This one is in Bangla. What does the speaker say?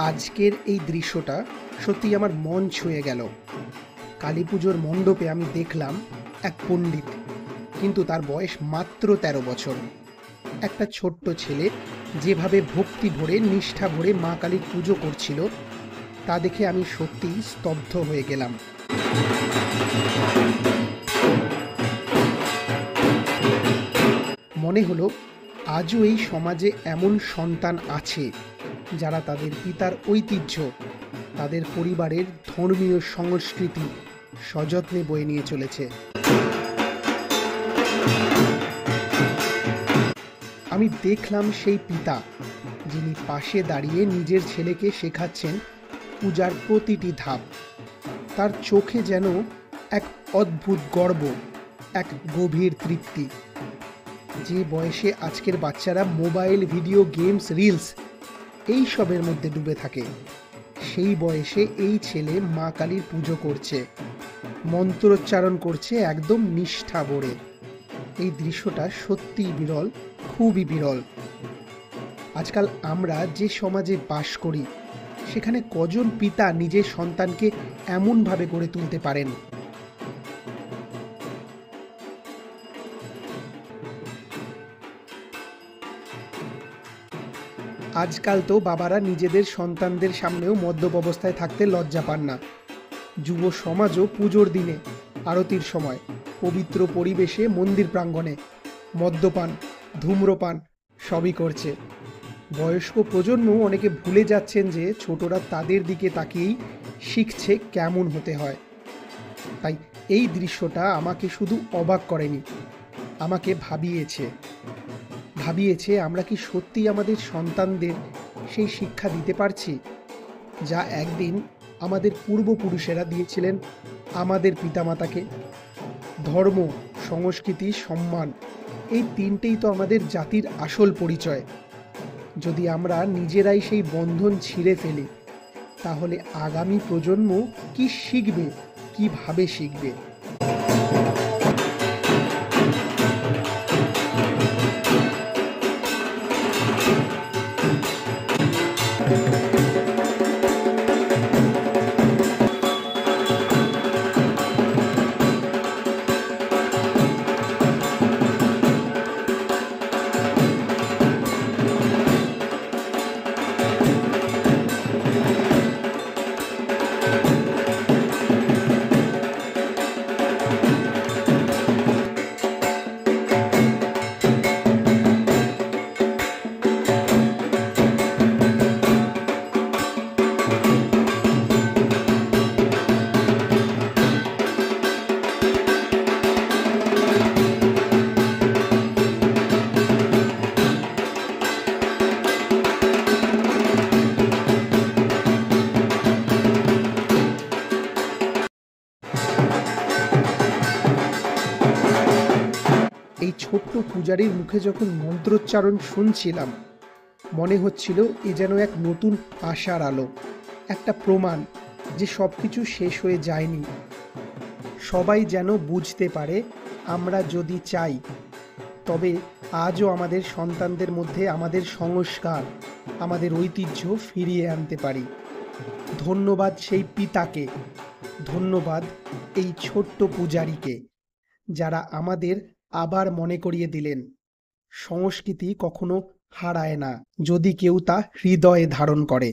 আজকের এই দৃশ্যটা সত্যিই আমার মন ছুঁয়ে গেল। কালী পুজোর মণ্ডপে আমি দেখলাম এক পণ্ডিত, কিন্তু তার বয়স মাত্র ১৩ বছর। একটা ছোট্ট ছেলে যেভাবে ভক্তি ভরে নিষ্ঠা ভরে মা কালীর পুজো করছিল, তা দেখে আমি সত্যিই স্তব্ধ হয়ে গেলাম। মনে হলো আজও এই সমাজে এমন সন্তান আছে যারা তাদের পিতার ঐতিহ্য, তাদের পরিবারের ধর্মীয় সংস্কৃতি সযত্নে বয়ে নিয়ে চলেছে। আমি দেখলাম সেই পিতা যিনি পাশে দাঁড়িয়ে নিজের ছেলেকে শেখাচ্ছেন পূজার প্রতিটি ধাপ। তার চোখে যেন এক অদ্ভুত গর্ব, এক গভীর তৃপ্তি। যে বয়সে আজকের বাচ্চারা মোবাইল, ভিডিও গেমস, রিলস এই সবের মধ্যে ডুবে থাকে, সেই বয়সে এই ছেলে মা কালীর পুজো করছে, মন্ত্রোচ্চারণ করছে একদম নিষ্ঠা ভরে। এই দৃশ্যটা সত্যিই বিরল, খুবই বিরল। আজকাল আমরা যে সমাজে বাস করি, সেখানে কজন পিতা নিজের সন্তানকে এমনভাবে গড়ে তুলতে পারেন? আজকাল তো বাবারা নিজেদের সন্তানদের সামনেও মদ্যপ অবস্থায় থাকতে লজ্জা পান না। যুব সমাজও পুজোর দিনে, আরতির সময়, পবিত্র পরিবেশে মন্দির প্রাঙ্গণে মদ্যপান, ধূম্রপান সবই করছে। বয়স্ক প্রজন্ম অনেকে ভুলে যাচ্ছেন যে ছোটরা তাদের দিকে তাকিয়েই শিখছে কেমন হতে হয়। তাই এই দৃশ্যটা আমাকে শুধু অবাক করেনি, আমাকে ভাবিয়েছে আমরা কি সত্যি আমাদের সন্তানদের সেই শিক্ষা দিতে পারছি যা একদিন আমাদের পূর্বপুরুষেরা দিয়েছিলেন আমাদের পিতামাতাকে। ধর্ম, সংস্কৃতি, সম্মান, এই তিনটেই তো আমাদের জাতির আসল পরিচয়। যদি আমরা নিজেরাই সেই বন্ধন ছিঁড়ে ফেলি, তাহলে আগামী প্রজন্ম কি শিখবে, কিভাবে শিখবে? এই ছোট্ট পূজারীর মুখে যখন মন্ত্রোচ্চারণ শুনছিলাম, মনে হচ্ছিল এ যেন এক নতুন আশার আলো, একটা প্রমাণ যে সব কিছু শেষ হয়ে যায়নি। সবাই যেন বুঝতে পারে আমরা যদি চাই, তবে আজও আমাদের সন্তানদের মধ্যে আমাদের সংস্কার, আমাদের ঐতিহ্য ফিরিয়ে আনতে পারি। ধন্যবাদ সেই পিতাকে, ধন্যবাদ এই ছোট্ট পূজারীকে, যারা আমাদের আবার মনে করিয়ে দিলেন সংস্কৃতি কখনো হারায় না যদি কেউ তা হৃদয়ে ধারণ করে।